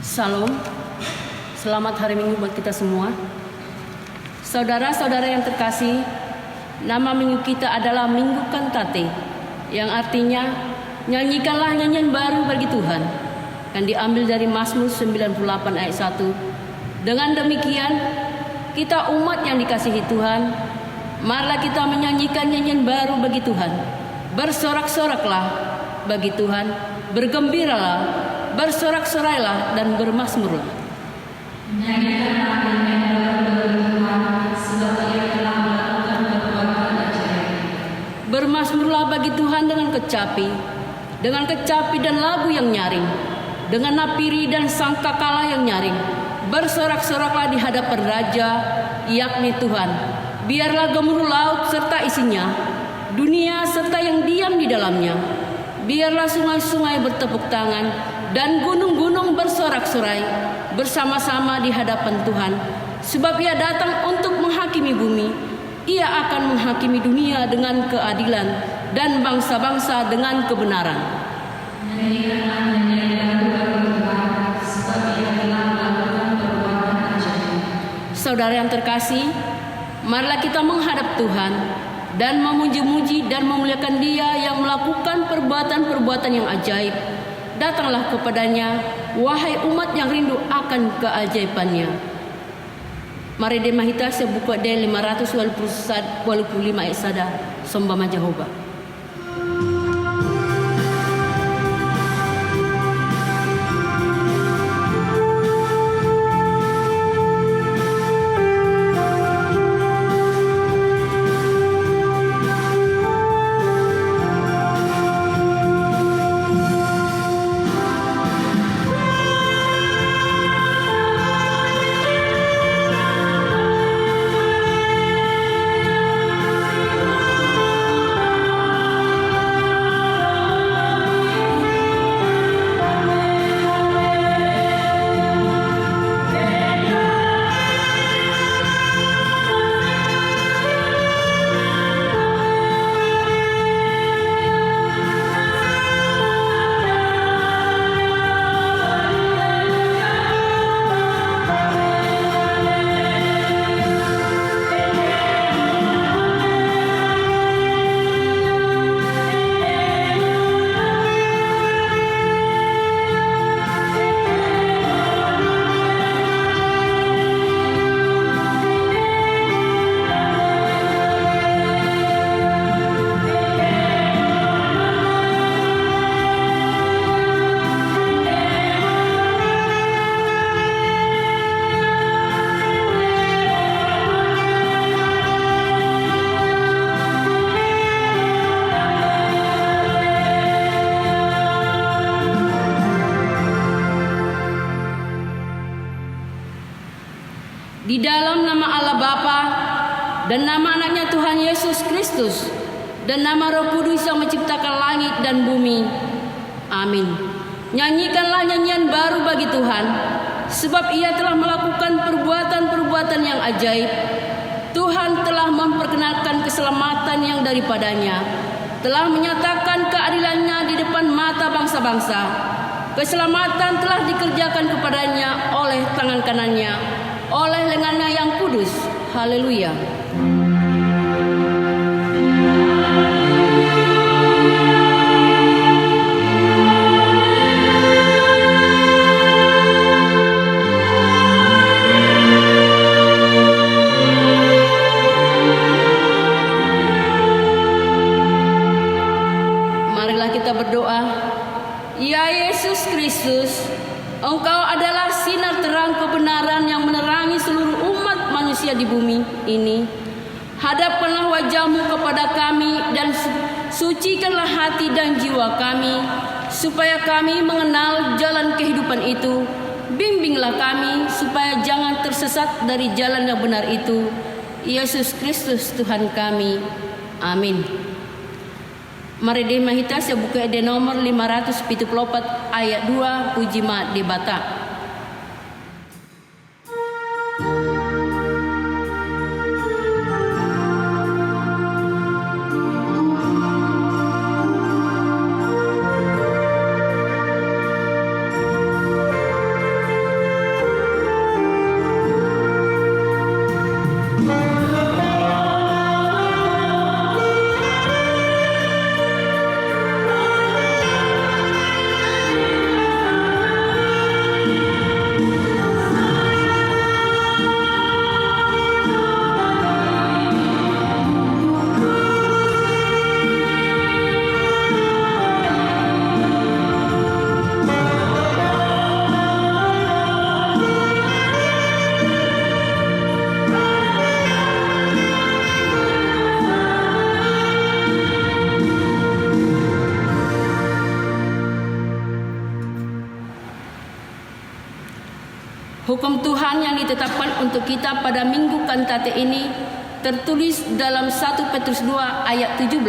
Salam, selamat hari Minggu buat kita semua. Saudara-saudara yang terkasih, nama minggu kita adalah Minggu Kantate, yang artinya nyanyikanlah nyanyian baru bagi Tuhan, yang diambil dari Mazmur 98 ayat 1. Dengan demikian, kita umat yang dikasihi Tuhan, marilah kita menyanyikan nyanyian baru bagi Tuhan. Bersorak-soraklah bagi Tuhan, bergembiralah, bersorak-sorailah dan bermazmurlah. Nyanyikanlah nyanyian baru bagi Tuhan, sebab Ia telah melakukan perbuatan ajaib. Bermazmurlah bagi Tuhan dengan kecapi dan lagu yang nyaring, dengan napiri dan sangkakala yang nyaring. Bersorak-soraklah di hadapan Raja, yakni Tuhan. Biarlah gemuruh laut serta isinya, dunia serta yang diam di dalamnya. Biarlah sungai-sungai bertepuk tangan dan gunung-gunung bersorak-sorai bersama-sama di hadapan Tuhan. Sebab Ia datang untuk menghakimi bumi. Ia akan menghakimi dunia dengan keadilan dan bangsa-bangsa dengan kebenaran. Nyanyikanlah nyanyian baru bagi Tuhan, sebab Ia telah melakukan perbuatan ajaib. Saudara yang terkasih, marilah kita menghadap Tuhan dan memuji-muji dan memuliakan Dia yang melakukan perbuatan-perbuatan yang ajaib. Datanglah kepadanya, wahai umat yang rindu akan keajaibannya. Mari demahita sebuka D 525 ayat sada Sombama Jehovah. Di dalam nama Allah Bapa dan nama anaknya Tuhan Yesus Kristus dan nama Roh Kudus yang menciptakan langit dan bumi. Amin. Nyanyikanlah nyanyian baru bagi Tuhan, sebab Ia telah melakukan perbuatan-perbuatan yang ajaib. Tuhan telah memperkenalkan keselamatan yang daripadanya, telah menyatakan keadilannya di depan mata bangsa-bangsa. Keselamatan telah dikerjakan kepadanya oleh tangan kanannya, oleh lengannya yang kudus. Haleluya. Berdoa. Ya Yesus Kristus, Engkau adalah sinar terang kebenaran yang menerangi seluruh umat manusia di bumi ini. Hadapkanlah wajah-Mu kepada kami dan sucikanlah hati dan jiwa kami, supaya kami mengenal jalan kehidupan itu. Bimbinglah kami supaya jangan tersesat dari jalan yang benar itu. Yesus Kristus Tuhan kami. Amin. Mari dimahita sebuku ede nomor 574 ayat 2 puji ma di Batak. Hukum Tuhan yang ditetapkan untuk kita pada minggu kantate ini tertulis dalam 1 Petrus 2 ayat 17.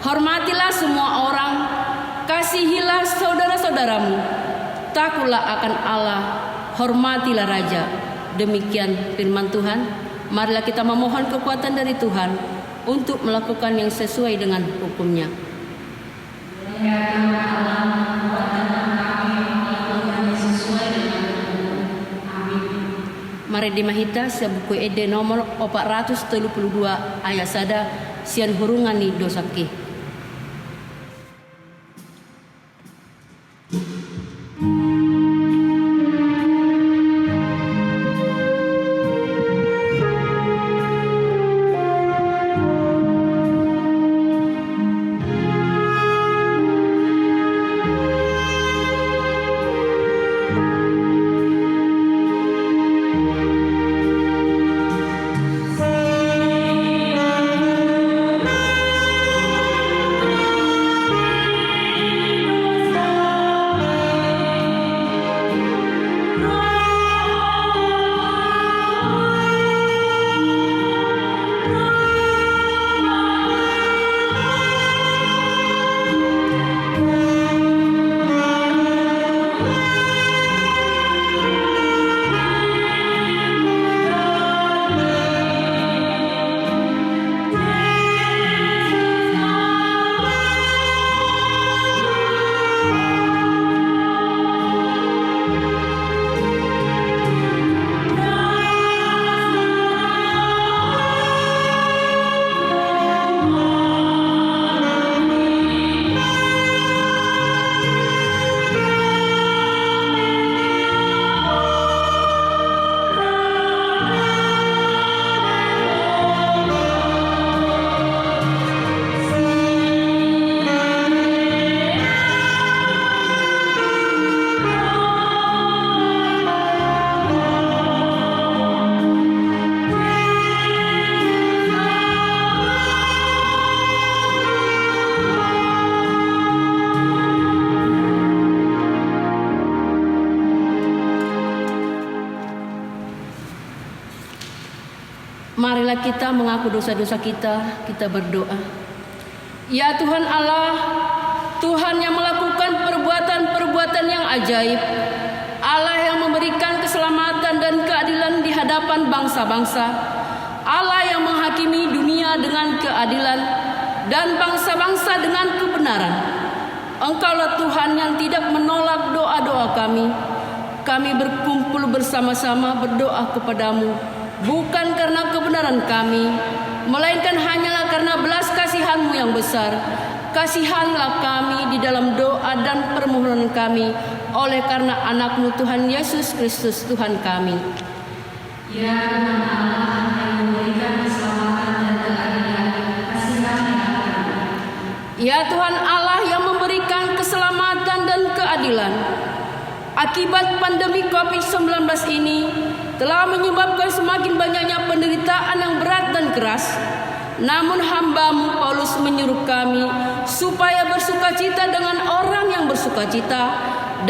Hormatilah semua orang, kasihilah saudara-saudaramu, takutlah akan Allah, hormatilah Raja. Demikian firman Tuhan. Marilah kita memohon kekuatan dari Tuhan untuk melakukan yang sesuai dengan hukum-Nya. Mari dimahita sebuku ede nomor 432 ayat sada sian hurungani dosaki. Marilah kita mengaku dosa-dosa kita, kita berdoa. Ya Tuhan Allah, Tuhan yang melakukan perbuatan-perbuatan yang ajaib, Allah yang memberikan keselamatan dan keadilan di hadapan bangsa-bangsa, Allah yang menghakimi dunia dengan keadilan dan bangsa-bangsa dengan kebenaran. Engkaulah Tuhan yang tidak menolak doa-doa kami. Kami berkumpul bersama-sama berdoa kepadamu, bukan karena kebenaran kami, melainkan hanyalah karena belas kasihan-Mu yang besar. Kasihanlah kami di dalam doa dan permohonan kami, oleh karena anak-Mu Tuhan Yesus Kristus Tuhan kami. Ya Tuhan Allah yang memberikan keselamatan dan keadilan, kasihanilah kami. Ya Tuhan Allah yang memberikan keselamatan dan keadilan, akibat pandemi COVID-19 ini telah menyebabkan semakin banyaknya penderitaan yang berat dan keras. Namun hamba-Mu Paulus menyuruh kami supaya bersukacita dengan orang yang bersukacita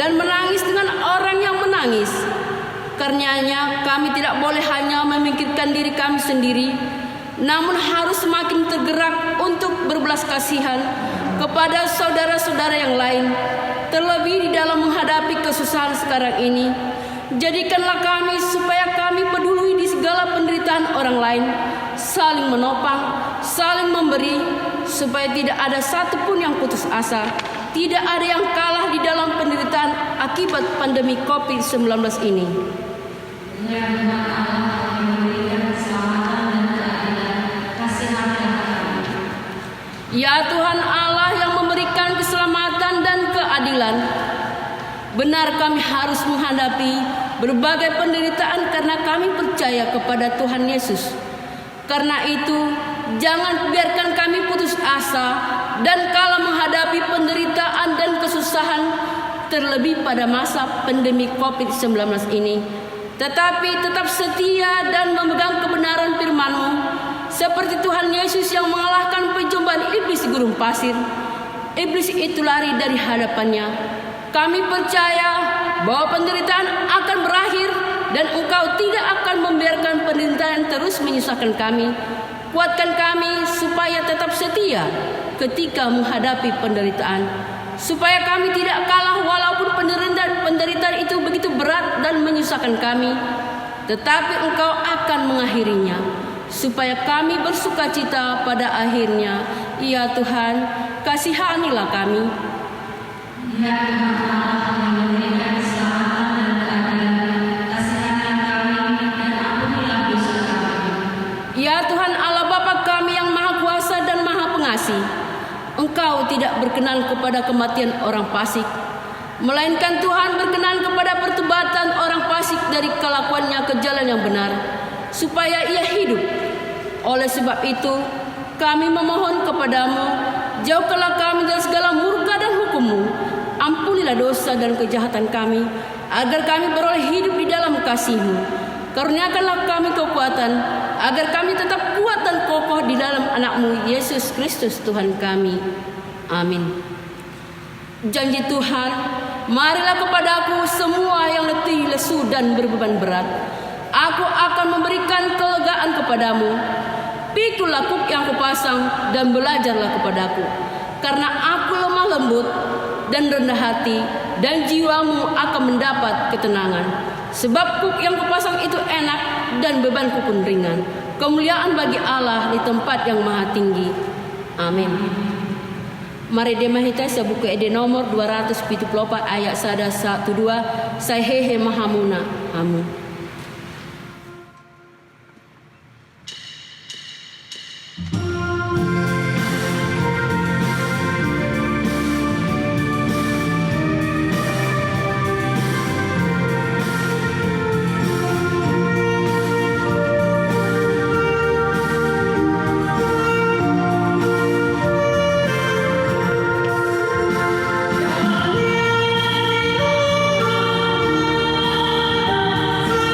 dan menangis dengan orang yang menangis. Karenanya kami tidak boleh hanya memikirkan diri kami sendiri, namun harus semakin tergerak untuk berbelas kasihan kepada saudara-saudara yang lain, terlebih di dalam menghadapi kesusahan sekarang ini. Jadikanlah kami supaya kami peduli di segala penderitaan orang lain, saling menopang, saling memberi, supaya tidak ada satupun yang putus asa, tidak ada yang kalah di dalam penderitaan akibat pandemi COVID-19 ini. Ya Tuhan Allah yang memberikan keselamatan dan keadilan, kasihanilah kami. Ya Tuhan Allah yang memberikan keselamatan dan keadilan, benar kami harus menghadapi berbagai penderitaan karena kami percaya kepada Tuhan Yesus. Karena itu, jangan biarkan kami putus asa dan kalah menghadapi penderitaan dan kesusahan, terlebih pada masa pandemi COVID-19 ini. Tetapi tetap setia dan memegang kebenaran firman-Mu, seperti Tuhan Yesus yang mengalahkan percobaan iblis di gurun pasir. Iblis itu lari dari hadapannya. Kami percaya bahwa penderitaan akan berakhir dan Engkau tidak akan membiarkan penderitaan terus menyusahkan kami. Kuatkan kami supaya tetap setia ketika menghadapi penderitaan, supaya kami tidak kalah walaupun penderitaan itu begitu berat dan menyusahkan kami, tetapi Engkau akan mengakhirinya, supaya kami bersukacita pada akhirnya. Ya Tuhan, kasihanilah kami. Ya Tuhan Allah yang memberikan keselamatan dan keadilan, kasihanilah kami dan ampunilah dosa kami. Ya Tuhan Allah Bapa kami yang Maha Kuasa dan Maha Pengasih, Engkau tidak berkenan kepada kematian orang fasik, melainkan Tuhan berkenan kepada pertobatan orang fasik dari kelakuannya ke jalan yang benar, supaya ia hidup. Oleh sebab itu, kami memohon kepadamu, jauhkanlah kami dari segala murka dan hukum-Mu. Ampunilah dosa dan kejahatan kami, agar kami beroleh hidup di dalam kasih-Mu. Karuniakanlah kami kekuatan, agar kami tetap kuat dan kokoh di dalam anak-Mu Yesus Kristus Tuhan kami. Amin. Janji Tuhan, marilah kepadaku semua yang letih, lesu dan berbeban berat. Aku akan memberikan kelegaan kepadamu. Pikulah kuk yang kupasang dan belajarlah kepadaku, karena aku lemah lembut dan rendah hati, dan jiwamu akan mendapat ketenangan. Sebab kuk yang kupasang itu enak dan bebanku pun ringan. Kemuliaan bagi Allah di tempat yang maha tinggi. Amin. Mari demahita sa buku ede nomor 274 ayat 1-2. Saya hehe mahamuna amu. Ya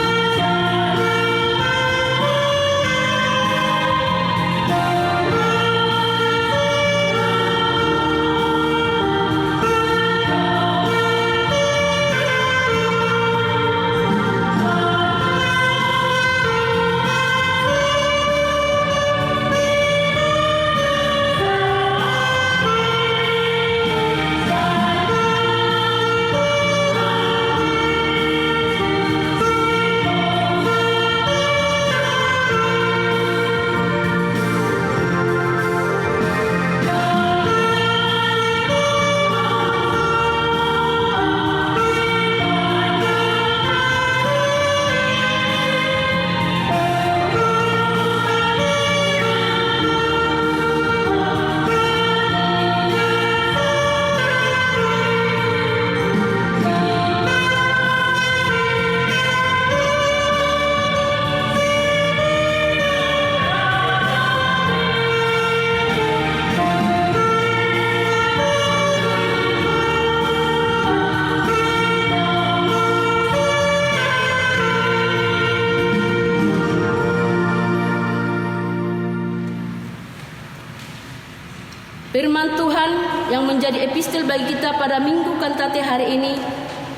Firman Tuhan yang menjadi epistel bagi kita pada Minggu Kantate hari ini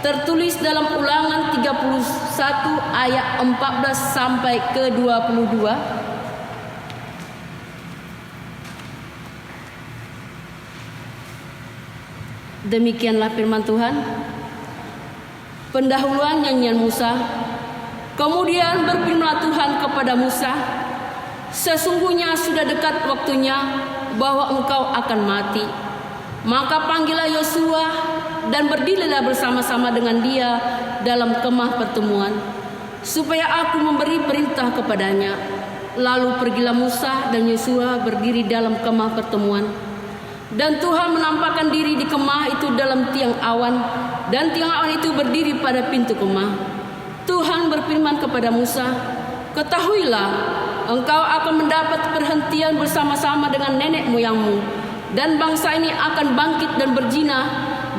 tertulis dalam Ulangan 31 ayat 14 sampai ke 22. Demikianlah firman Tuhan. Pendahuluan nyanyian Musa. Kemudian berfirmanlah Tuhan kepada Musa, sesungguhnya sudah dekat waktunya bahwa engkau akan mati. Maka panggillah Yosua dan berdirilah bersama-sama dengan dia dalam kemah pertemuan, supaya aku memberi perintah kepadanya. Lalu pergilah Musa dan Yosua berdiri dalam kemah pertemuan. Dan Tuhan menampakkan diri di kemah itu dalam tiang awan, dan tiang awan itu berdiri pada pintu kemah. Tuhan berfirman kepada Musa, ketahuilah, engkau akan mendapat perhentian bersama-sama dengan nenek moyangmu, dan bangsa ini akan bangkit dan berzina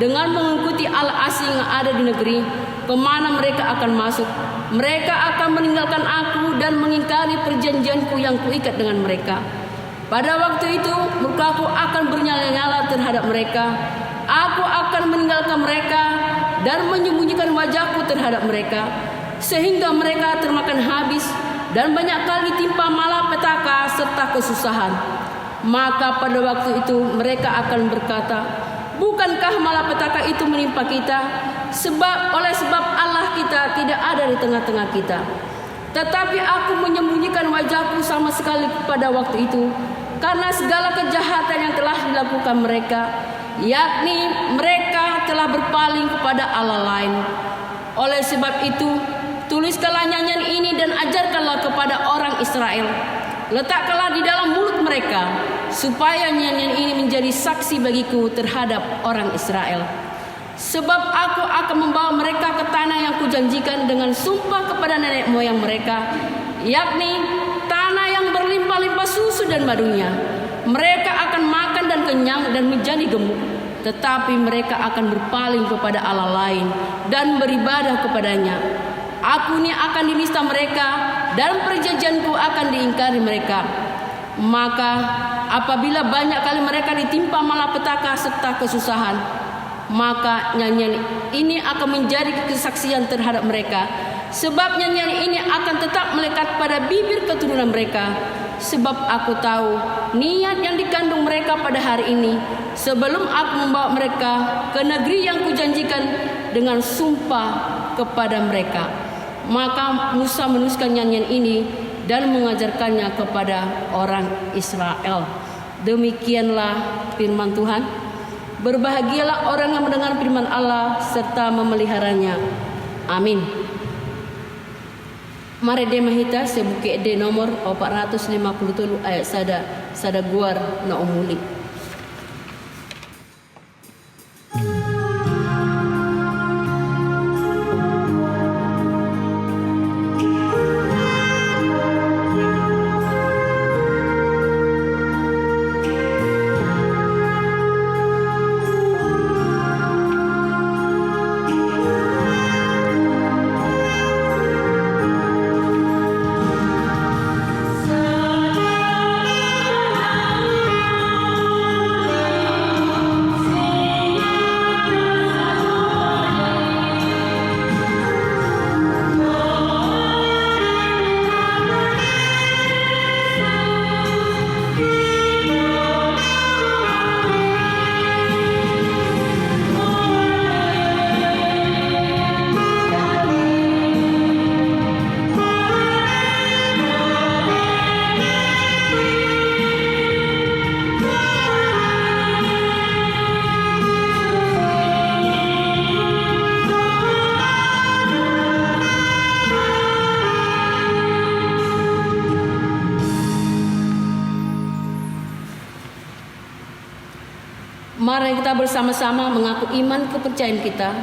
dengan mengikuti Allah asing yang ada di negeri kemana mereka akan masuk. Mereka akan meninggalkan aku dan mengingkari perjanjianku yang kuikat dengan mereka. Pada waktu itu murkaku akan bernyala-nyala terhadap mereka. Aku akan meninggalkan mereka dan menyembunyikan wajahku terhadap mereka, sehingga mereka termakan habis dan banyak kali ditimpa malapetaka serta kesusahan. Maka pada waktu itu mereka akan berkata, bukankah malapetaka itu menimpa kita? Oleh sebab Allah kita tidak ada di tengah-tengah kita. Tetapi aku menyembunyikan wajahku sama sekali pada waktu itu, karena segala kejahatan yang telah dilakukan mereka, yakni mereka telah berpaling kepada Allah lain. Oleh sebab itu, tuliskanlah nyanyian ini dan ajarkanlah kepada orang Israel. Letakkanlah di dalam mulut mereka, supaya nyanyian ini menjadi saksi bagiku terhadap orang Israel. Sebab aku akan membawa mereka ke tanah yang kujanjikan dengan sumpah kepada nenek moyang mereka, yakni tanah yang berlimpah-limpah susu dan madunya. Mereka akan makan dan kenyang dan menjadi gemuk. Tetapi mereka akan berpaling kepada Allah lain dan beribadah kepadanya. Aku ini akan dinista mereka dan perjanjianku akan diingkari mereka. Maka apabila banyak kali mereka ditimpa malapetaka serta kesusahan, maka nyanyian ini akan menjadi kesaksian terhadap mereka. Sebab nyanyian ini akan tetap melekat pada bibir keturunan mereka. Sebab aku tahu niat yang dikandung mereka pada hari ini, sebelum aku membawa mereka ke negeri yang kujanjikan dengan sumpah kepada mereka. Maka Musa menuliskan nyanyian ini dan mengajarkannya kepada orang Israel. Demikianlah firman Tuhan. Berbahagialah orang yang mendengar firman Allah serta memeliharanya. Amin. Mari demahita sebuke de nomor 453 ayat sada guar na umuli. Mari kita bersama-sama mengaku iman kepercayaan kita,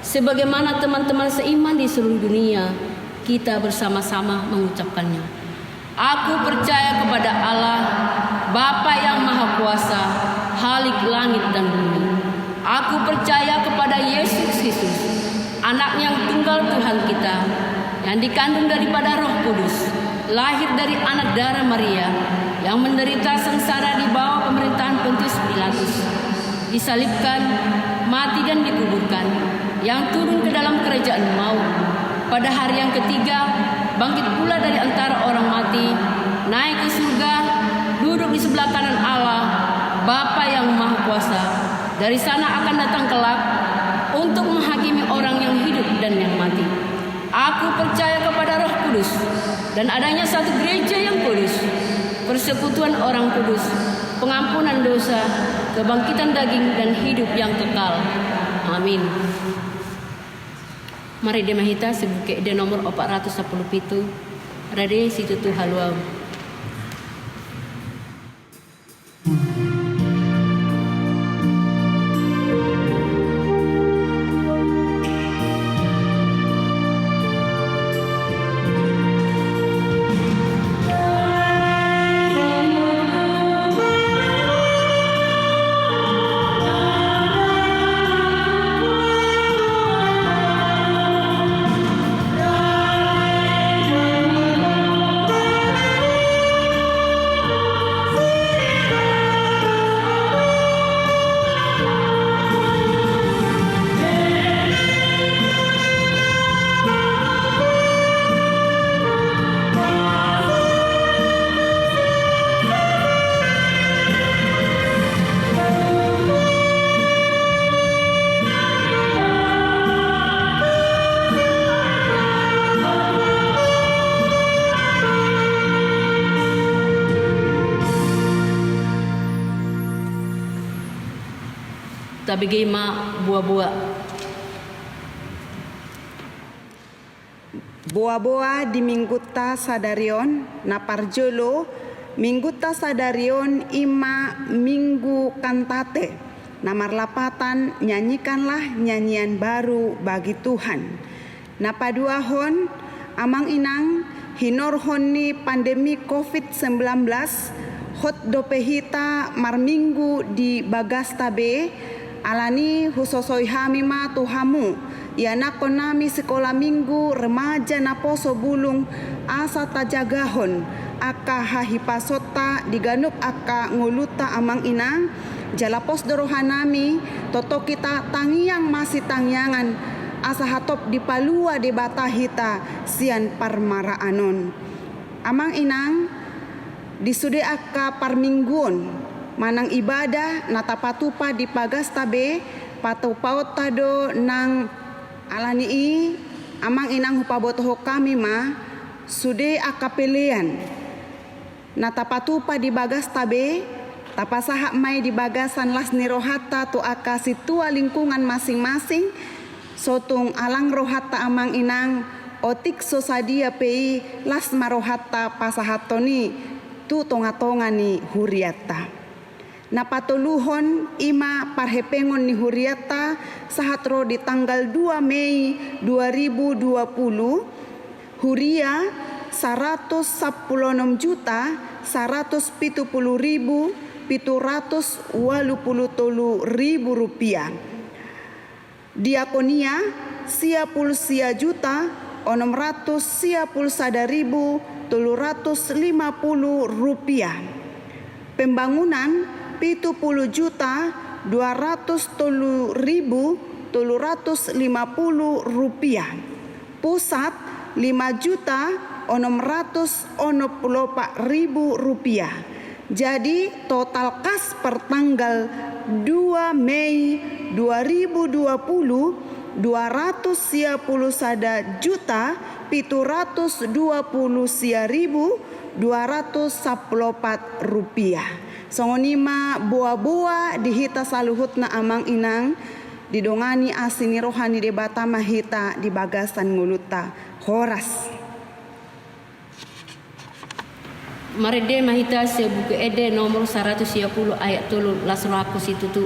sebagaimana teman-teman seiman di seluruh dunia, kita bersama-sama mengucapkannya. Aku percaya kepada Allah, Bapa yang Maha Kuasa, Khalik langit dan bumi. Aku percaya kepada Yesus Kristus, Anak yang tunggal Tuhan kita, yang dikandung daripada Roh Kudus, lahir dari anak darah Maria, yang menderita sengsara di bawah pemerintahan Pontius Pilatus, disalibkan, mati dan dikuburkan, yang turun ke dalam kerajaan maut. Pada hari yang ketiga, bangkit pula dari antara orang mati, naik ke surga, duduk di sebelah kanan Allah, Bapa yang Maha Kuasa. Dari sana akan datang kelak untuk menghakimi orang yang hidup dan yang mati. Aku percaya kepada Roh Kudus dan adanya satu gereja yang kudus, persekutuan orang kudus, pengampunan dosa, kebangkitan daging dan hidup yang kekal. Amin. Mari demahita sebuke de nomor 417 Rade situ tu haluau. Tabigay ma buah-buah. Boa-boa di mingguta sadarion naparjolo mingguta sadarion ima minggu kantate. Namarlapatan nyanyikanlah nyanyian baru bagi Tuhan. Napaduahon amang inang hinorhoni pandemi COVID-19 hot dopehita marminggu di Bagastabe alani husosoi hamima tuhamu yana konami sekolah minggu remaja naposo bulung asa tajagahon aka hahipasota diganuk aka nguluta amang inang jalapos dorohanami toto kita tangiang masih tangyangan asa hatop di palua de batahita sian parmaraanon amang inang disude aka parmingguon manang ibadah natapatupa di Pagastabe patau paut tado nang alani i amang inang hupabotoho kami ma sude akapelean natapatupa di Bagastabe tapasaha mai di bagasan las nirohata tu aka situa lingkungan masing-masing sotung alang rohata amang inang otik sosadia pei las marohata pasahatoni tu tonga-tonga ni huriata. Napatuluhon ima parhepengon ni huriata sahatro di tanggal 2 Mei 2020 huria 110.770.783 rupiah. Diakonia siapul sia juta 600.750 rupiah. Pembangunan 70.200.350 rupiah. Pusat 5.600.000 rupiah. Jadi total kas per tanggal 2 Mei 2020 200 juta 720.214 rupiah. Songonima boa-boa dihita saluhut na amang inang didongani asini rohani debata mahita di bagasan nguluta horas. Marede mahita sebuku ede nomor 110 ayat 3 lasro aku situ tu.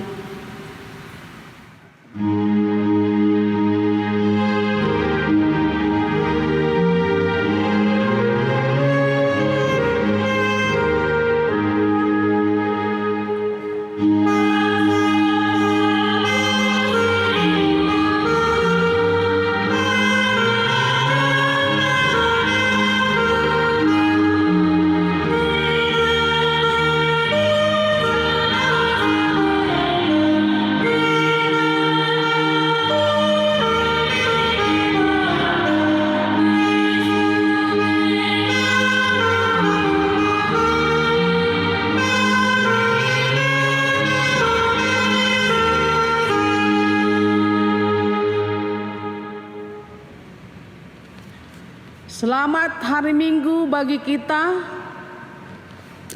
Selamat hari Minggu bagi kita.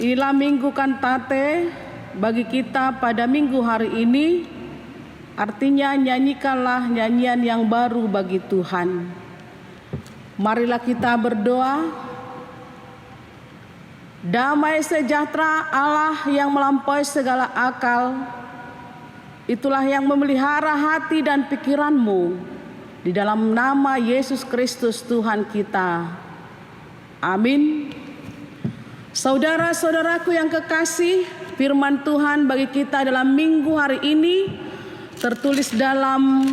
Inilah Minggu Kantate bagi kita pada minggu hari ini. Artinya nyanyikanlah nyanyian yang baru bagi Tuhan. Marilah kita berdoa. Damai sejahtera Allah yang melampaui segala akal, itulah yang memelihara hati dan pikiranmu. Di dalam nama Yesus Kristus Tuhan kita. Amin. Saudara-saudaraku yang kekasih, firman Tuhan bagi kita dalam minggu hari ini tertulis dalam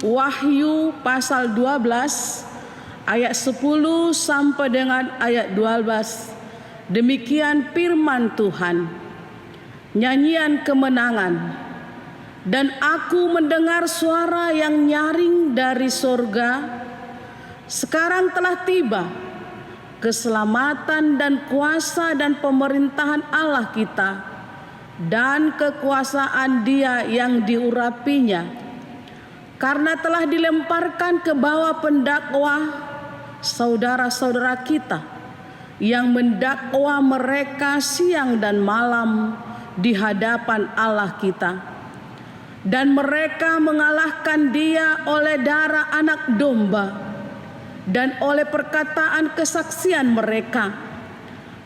Wahyu pasal 12 ayat 10 sampai dengan ayat 12. Demikian firman Tuhan. Nyanyian kemenangan. Dan aku mendengar suara yang nyaring dari sorga, sekarang telah tiba keselamatan dan kuasa dan pemerintahan Allah kita dan kekuasaan Dia yang diurapinya, karena telah dilemparkan ke bawah pendakwa saudara-saudara kita yang mendakwa mereka siang dan malam di hadapan Allah kita. Dan mereka mengalahkan Dia oleh darah anak domba dan oleh perkataan kesaksian mereka,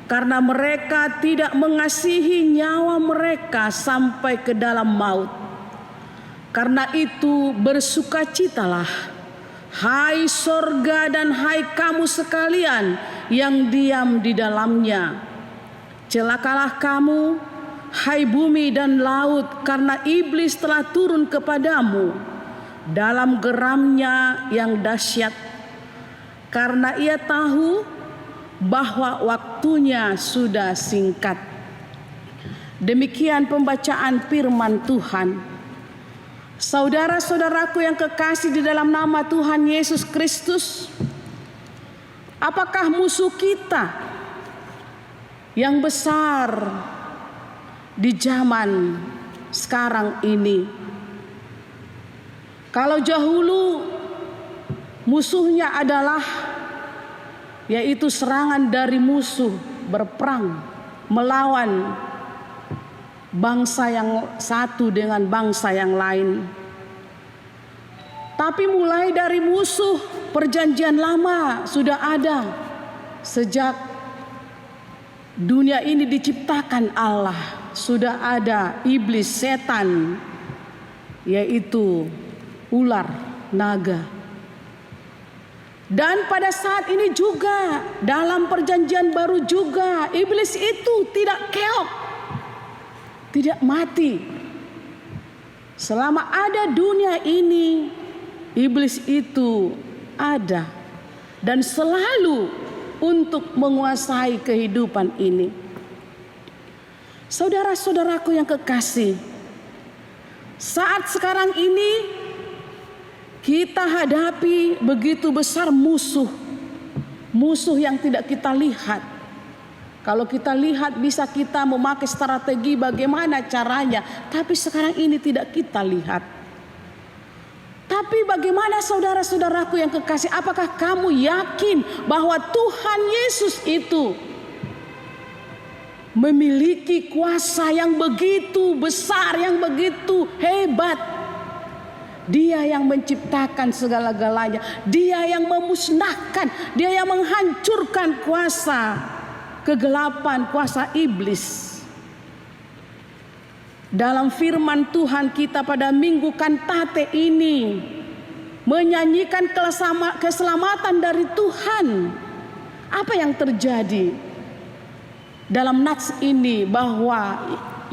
karena mereka tidak mengasihi nyawa mereka sampai ke dalam maut. Karena itu bersukacitalah, hai sorga dan hai kamu sekalian yang diam di dalamnya. Celakalah kamu, hai bumi dan laut, karena iblis telah turun kepadamu dalam geramnya yang dahsyat, karena ia tahu bahwa waktunya sudah singkat. Demikian pembacaan firman Tuhan. Saudara-saudaraku yang kekasih di dalam nama Tuhan Yesus Kristus, apakah musuh kita yang besar di zaman sekarang ini? Kalau dahulu musuhnya adalah yaitu serangan dari musuh, berperang melawan bangsa yang satu dengan bangsa yang lain. Tapi mulai dari musuh perjanjian lama sudah ada sejak dunia ini diciptakan Allah. Sudah ada iblis, setan, yaitu ular, naga. Dan pada saat ini juga dalam perjanjian baru juga iblis itu tidak keok, tidak mati. Selama ada dunia ini, iblis itu ada dan selalu untuk menguasai kehidupan ini. Saudara-saudaraku yang kekasih, saat sekarang ini kita hadapi begitu besar musuh yang tidak kita lihat. Kalau kita lihat bisa kita memakai strategi bagaimana caranya, tapi sekarang ini tidak kita lihat. Tapi bagaimana saudara-saudaraku yang kekasih, apakah kamu yakin bahwa Tuhan Yesus itu memiliki kuasa yang begitu besar, yang begitu hebat? Dia yang menciptakan segala-galanya, Dia yang memusnahkan, Dia yang menghancurkan kuasa kegelapan, kuasa iblis. Dalam firman Tuhan kita pada minggu Kantate ini menyanyikan keselamatan dari Tuhan. Apa yang terjadi dalam nats ini? Bahwa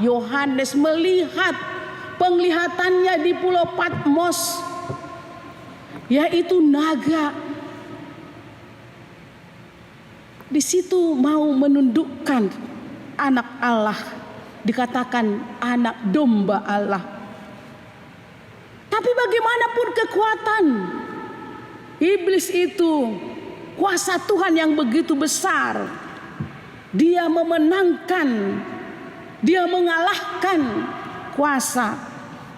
Yohanes melihat penglihatannya di Pulau Patmos, yaitu naga. Di situ mau menundukkan anak Allah, dikatakan anak domba Allah. Tapi bagaimanapun kekuatan iblis itu, kuasa Tuhan yang begitu besar, Dia memenangkan, Dia mengalahkan kuasa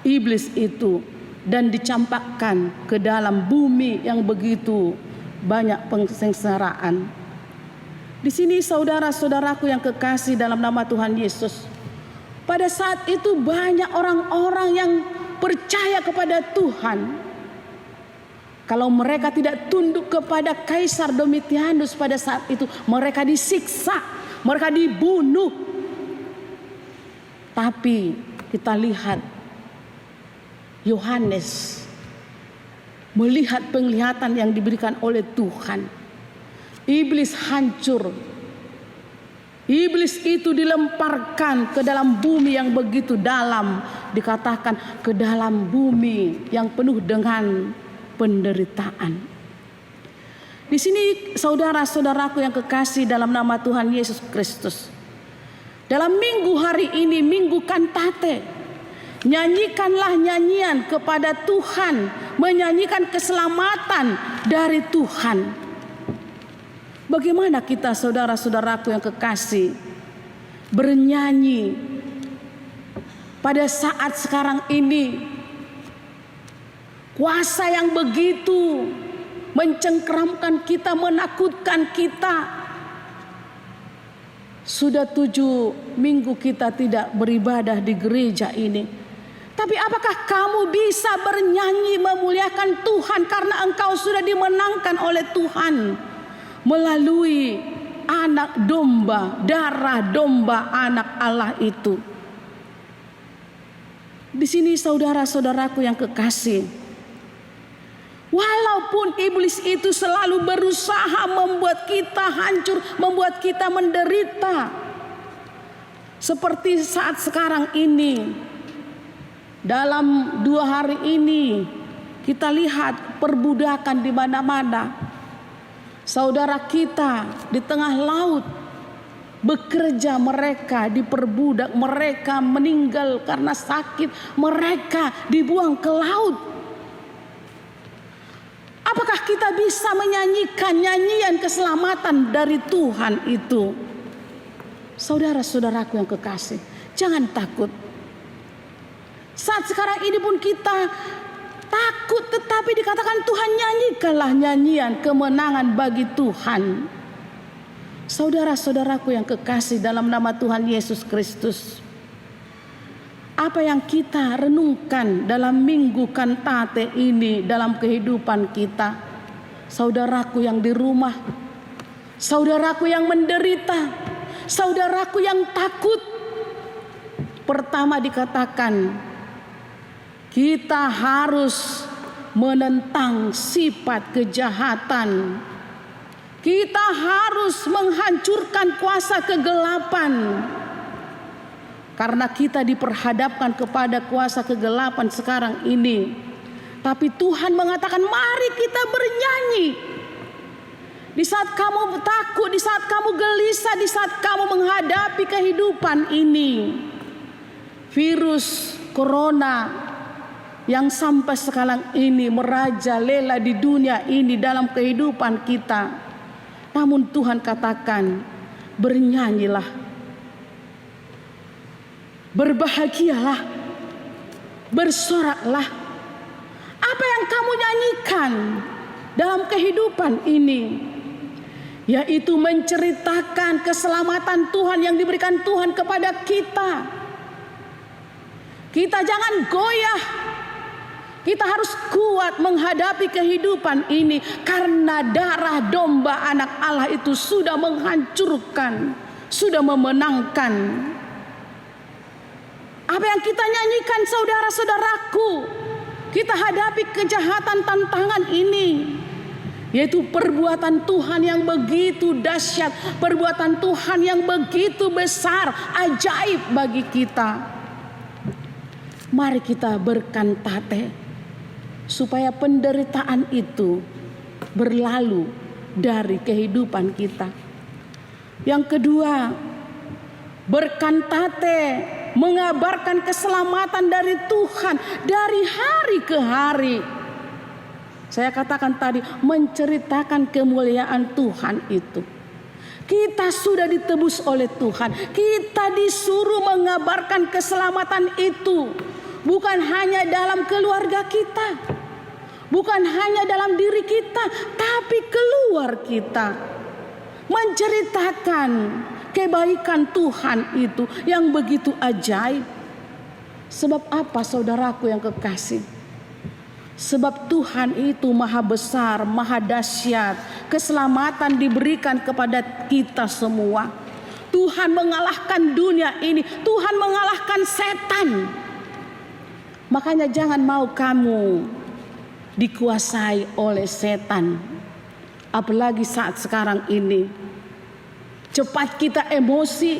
iblis itu dan dicampakkan ke dalam bumi yang begitu banyak pengsengsaraan. Di sini saudara-saudaraku yang kekasih dalam nama Tuhan Yesus, pada saat itu banyak orang-orang yang percaya kepada Tuhan. Kalau mereka tidak tunduk kepada Kaisar Domitianus pada saat itu, mereka disiksa, mereka dibunuh. Tapi kita lihat Yohanes melihat penglihatan yang diberikan oleh Tuhan. Iblis hancur. Iblis itu dilemparkan ke dalam bumi yang begitu dalam. Dikatakan ke dalam bumi yang penuh dengan penderitaan. Di sini saudara-saudaraku yang kekasih dalam nama Tuhan Yesus Kristus, dalam minggu hari ini, minggu kantate, nyanyikanlah nyanyian kepada Tuhan, menyanyikan keselamatan dari Tuhan. Bagaimana kita saudara-saudaraku yang kekasih bernyanyi pada saat sekarang ini? Kuasa yang begitu mencengkeramkan kita, menakutkan kita. Sudah 7 minggu kita tidak beribadah di gereja ini. Tapi apakah kamu bisa bernyanyi memuliakan Tuhan karena engkau sudah dimenangkan oleh Tuhan melalui anak domba, darah domba anak Allah itu? Di sini saudara-saudaraku yang kekasih, walaupun iblis itu selalu berusaha membuat kita hancur, membuat kita menderita, seperti saat sekarang ini, dalam 2 hari ini kita lihat perbudakan di mana-mana. Saudara kita di tengah laut bekerja, mereka diperbudak, mereka meninggal karena sakit, mereka dibuang ke laut. Apakah kita bisa menyanyikan nyanyian keselamatan dari Tuhan itu? Saudara-saudaraku yang kekasih, jangan takut. Saat sekarang ini pun kita takut, tetapi dikatakan Tuhan, nyanyikanlah nyanyian kemenangan bagi Tuhan. Saudara-saudaraku yang kekasih dalam nama Tuhan Yesus Kristus, apa yang kita renungkan dalam minggu kantate ini dalam kehidupan kita? Saudaraku yang di rumah, saudaraku yang menderita, saudaraku yang takut. Pertama dikatakan, kita harus menentang sifat kejahatan. Kita harus menghancurkan kuasa kegelapan. Karena kita diperhadapkan kepada kuasa kegelapan sekarang ini. Tapi Tuhan mengatakan, mari kita bernyanyi. Di saat kamu takut, di saat kamu gelisah, di saat kamu menghadapi kehidupan ini, virus corona yang sampai sekarang ini merajalela di dunia ini dalam kehidupan kita. Namun Tuhan katakan, bernyanyilah, berbahagialah, bersoraklah. Apa yang kamu nyanyikan dalam kehidupan ini, yaitu menceritakan keselamatan Tuhan yang diberikan Tuhan kepada kita. Kita jangan goyah. Kita harus kuat menghadapi kehidupan ini, karena darah domba anak Allah itu sudah menghancurkan, sudah memenangkan. Apa yang kita nyanyikan saudara-saudaraku, kita hadapi kejahatan tantangan ini, yaitu perbuatan Tuhan yang begitu dahsyat, perbuatan Tuhan yang begitu besar, ajaib bagi kita. Mari kita berkantate supaya penderitaan itu berlalu dari kehidupan kita. Yang kedua, berkantate, mengabarkan keselamatan dari Tuhan dari hari ke hari. Saya katakan tadi, menceritakan kemuliaan Tuhan itu. Kita sudah ditebus oleh Tuhan. Kita disuruh mengabarkan keselamatan itu. Bukan hanya dalam keluarga kita, bukan hanya dalam diri kita, tapi keluar kita, menceritakan kebaikan Tuhan itu yang begitu ajaib. Sebab apa, saudaraku yang kekasih? Sebab Tuhan itu maha besar, maha dahsyat. Keselamatan diberikan kepada kita semua. Tuhan mengalahkan dunia ini, Tuhan mengalahkan setan. Makanya jangan mau kamu dikuasai oleh setan. Apalagi saat sekarang ini. Cepat kita emosi,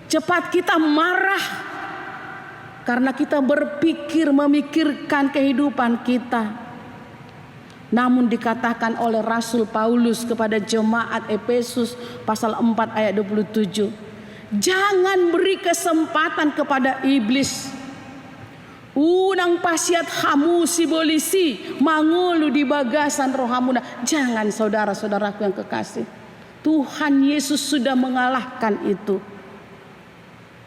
cepat kita marah, karena kita memikirkan kehidupan kita. Namun dikatakan oleh Rasul Paulus kepada jemaat Efesus pasal 4 ayat 27. Jangan beri kesempatan kepada iblis. Unang pasiat hamu si bolisi mangulu di bagasan rohamuna. Jangan, saudara-saudaraku yang kekasih. Tuhan Yesus sudah mengalahkan itu.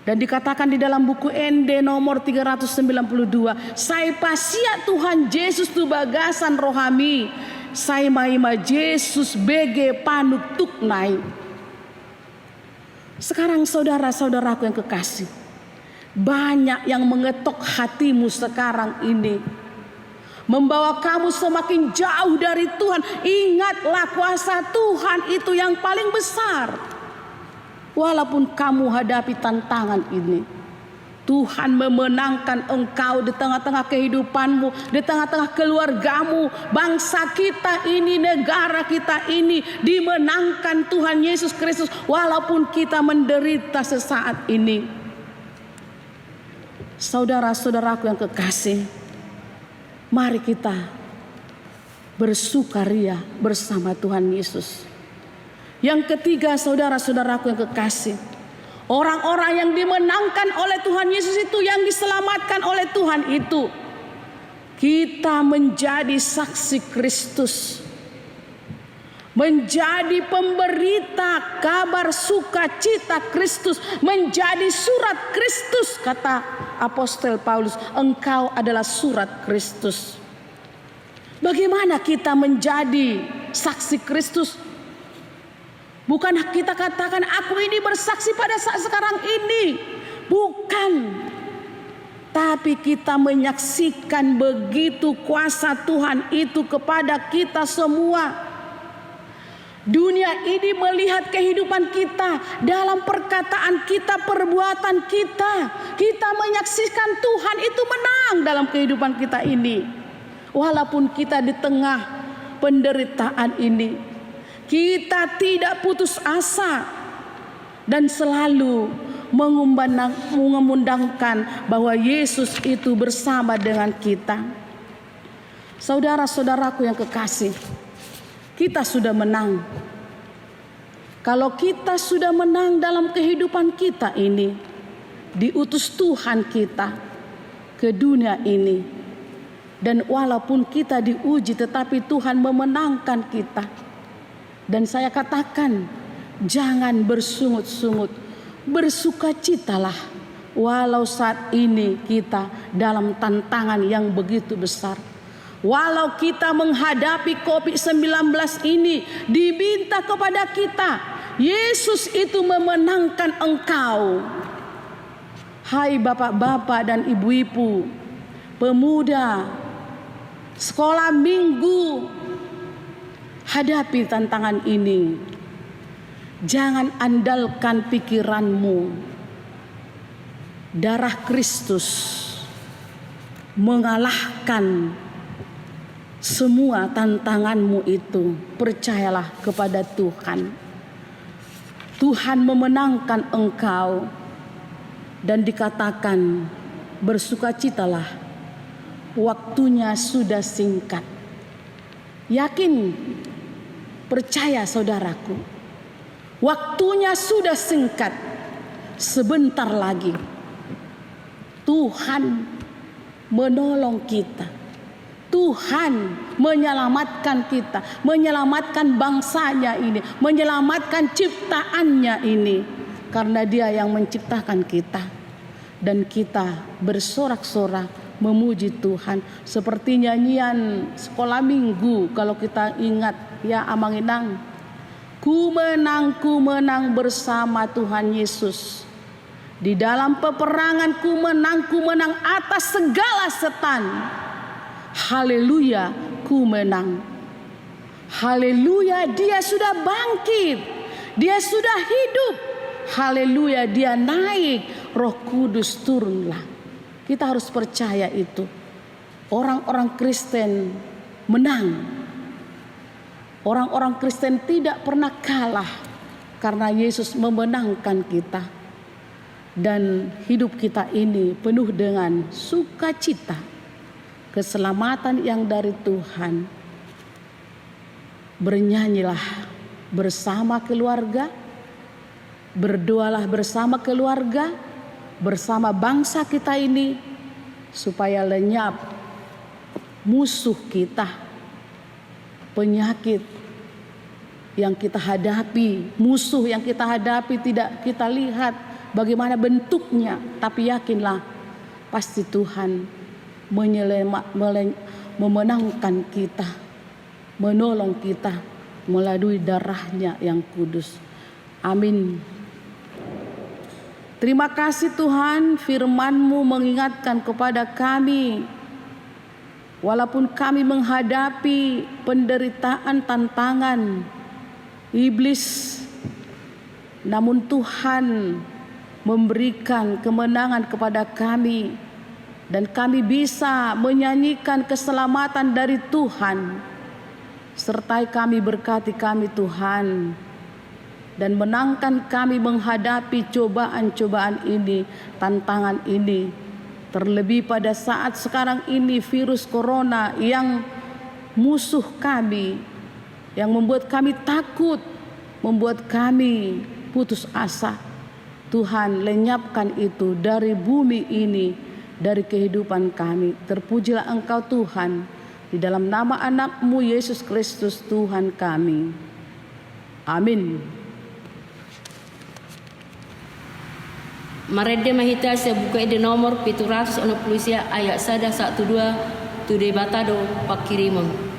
Dan dikatakan di dalam buku ND nomor 392, saya pasia Tuhan Yesus tu bagasan rohami, saya maima Yesus bege panuk tuknai. Sekarang saudara-saudaraku yang kekasih, banyak yang mengetok hatimu sekarang ini, membawa kamu semakin jauh dari Tuhan. Ingatlah, kuasa Tuhan itu yang paling besar. Walaupun kamu hadapi tantangan ini, Tuhan memenangkan engkau di tengah-tengah kehidupanmu, di tengah-tengah keluargamu. Bangsa kita ini, negara kita ini dimenangkan Tuhan Yesus Kristus. Walaupun kita menderita sesaat ini. Saudara-saudaraku yang kekasih, mari kita bersukaria bersama Tuhan Yesus. Yang ketiga, saudara-saudaraku yang kekasih, orang-orang yang dimenangkan oleh Tuhan Yesus itu, yang diselamatkan oleh Tuhan itu, kita menjadi saksi Kristus, menjadi pemberita kabar sukacita Kristus, menjadi surat Kristus. Kata Apostel Paulus, engkau adalah surat Kristus. Bagaimana kita menjadi saksi Kristus? Bukan kita katakan aku ini bersaksi pada saat sekarang ini. Bukan. Tapi kita menyaksikan begitu kuasa Tuhan itu kepada kita semua. Dunia ini melihat kehidupan kita, dalam perkataan kita, perbuatan kita. Kita menyaksikan Tuhan itu menang dalam kehidupan kita ini. Walaupun kita di tengah penderitaan ini, kita tidak putus asa dan selalu mengumandangkan bahwa Yesus itu bersama dengan kita. Saudara-saudaraku yang kekasih, kita sudah menang. Kalau kita sudah menang dalam kehidupan kita ini, diutus Tuhan kita ke dunia ini, dan walaupun kita diuji, tetapi Tuhan memenangkan kita. Dan saya katakan, jangan bersungut-sungut, bersukacitalah walau saat ini kita dalam tantangan yang begitu besar. Walau kita menghadapi COVID-19 ini, diminta kepada kita, Yesus itu memenangkan engkau. Hai bapak-bapak dan ibu-ibu, pemuda, sekolah minggu, hadapi tantangan ini. Jangan andalkan pikiranmu. Darah Kristus mengalahkan semua tantanganmu itu. Percayalah kepada Tuhan. Tuhan memenangkan engkau. Dan dikatakan, bersukacitalah, waktunya sudah singkat. Yakin, percaya saudaraku, waktunya sudah singkat. Sebentar lagi Tuhan menolong kita. Tuhan menyelamatkan kita, menyelamatkan bangsanya ini, menyelamatkan ciptaannya ini. Karena Dia yang menciptakan kita. Dan kita bersorak-sorak memuji Tuhan. Seperti nyanyian sekolah minggu kalau kita ingat ya Amanginang. Ku menang bersama Tuhan Yesus. Di dalam peperangan ku menang atas segala setan. Haleluya, ku menang. Haleluya, dia sudah bangkit. Dia sudah hidup. Haleluya, dia naik. Roh Kudus turunlah. Kita harus percaya itu. Orang-orang Kristen menang. Orang-orang Kristen tidak pernah kalah. Karena Yesus memenangkan kita. Dan hidup kita ini penuh dengan sukacita, keselamatan yang dari Tuhan. Bernyanyilah bersama keluarga, berdoalah bersama keluarga, bersama bangsa kita ini, supaya lenyap musuh kita, penyakit yang kita hadapi, musuh yang kita hadapi tidak kita lihat bagaimana bentuknya, tapi yakinlah pasti Tuhan memenangkan kita, menolong kita melalui darahnya yang kudus. Amin. Terima kasih Tuhan, firman-Mu mengingatkan kepada kami, walaupun kami menghadapi penderitaan, tantangan iblis, namun Tuhan memberikan kemenangan kepada kami, dan kami bisa menyanyikan keselamatan dari Tuhan. Sertai kami, berkati kami Tuhan, dan menangkan kami menghadapi cobaan-cobaan ini, tantangan ini. Terlebih pada saat sekarang ini virus corona yang musuh kami, yang membuat kami takut, membuat kami putus asa. Tuhan, lenyapkan itu dari bumi ini, dari kehidupan kami. Terpujilah Engkau Tuhan, di dalam nama anak-Mu Yesus Kristus Tuhan kami. Amin. Marede mahita saya buka ide nomor 760 ayat 1 12 tu debatado pakirimon.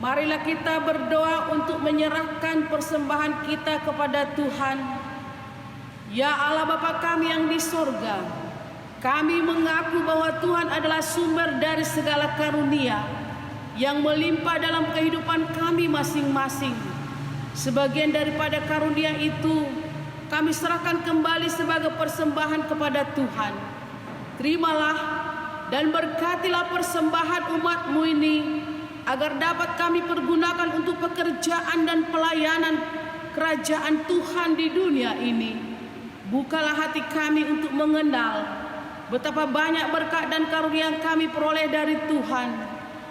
Marilah kita berdoa untuk menyerahkan persembahan kita kepada Tuhan. Ya Allah Bapa kami yang di surga, Kami mengaku bahwa Tuhan adalah sumber dari segala karunia yang melimpah dalam kehidupan kami masing-masing. Sebagian daripada karunia itu kami serahkan kembali sebagai persembahan kepada Tuhan. Terimalah dan berkatilah persembahan umat-Mu ini, agar dapat kami pergunakan untuk pekerjaan dan pelayanan kerajaan Tuhan di dunia ini. Bukalah hati kami untuk mengenal betapa banyak berkat dan karunia yang kami peroleh dari Tuhan,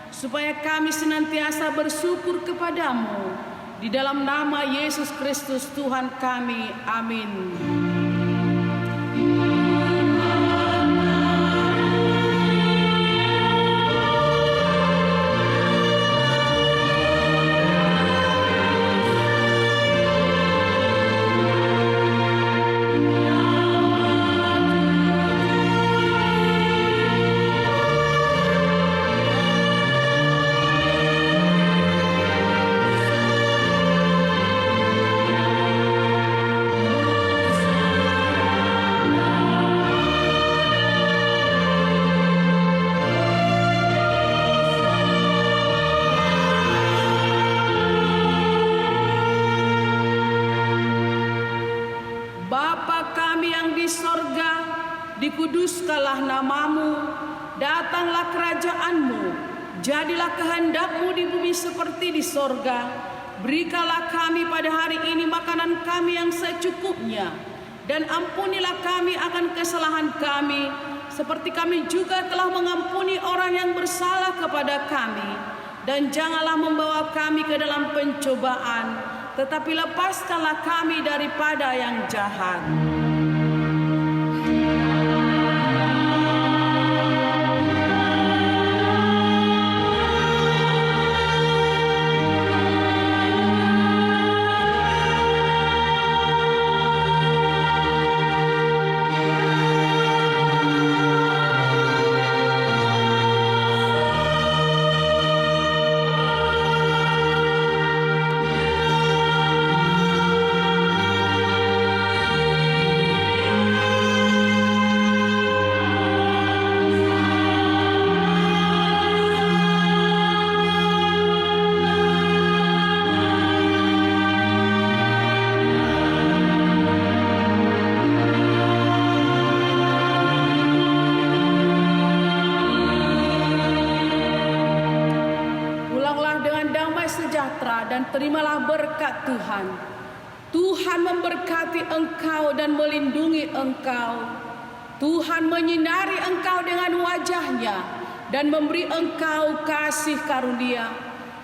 supaya kami senantiasa bersyukur kepadamu. Di dalam nama Yesus Kristus Tuhan kami, amin. Bapa kami yang di sorga, dikuduskanlah namamu, datanglah kerajaan-Mu, jadilah kehendak-Mu di bumi seperti di sorga. Berikanlah kami pada hari ini makanan kami yang secukupnya, dan ampunilah kami akan kesalahan kami, seperti kami juga telah mengampuni orang yang bersalah kepada kami. Dan janganlah membawa kami ke dalam pencobaan, tetapi lepaskanlah kami daripada yang jahat. Dan terimalah berkat Tuhan. Tuhan memberkati engkau dan melindungi engkau. Tuhan menyinari engkau dengan wajah-Nya dan memberi engkau kasih karunia.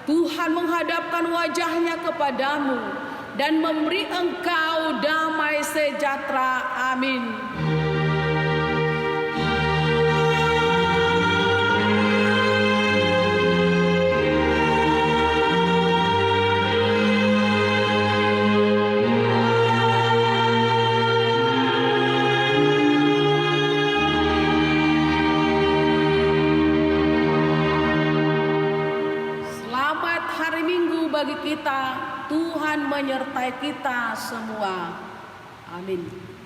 Tuhan menghadapkan wajah-Nya kepadamu dan memberi engkau damai sejahtera. Amin. Bagi kita, Tuhan menyertai kita semua. Amin.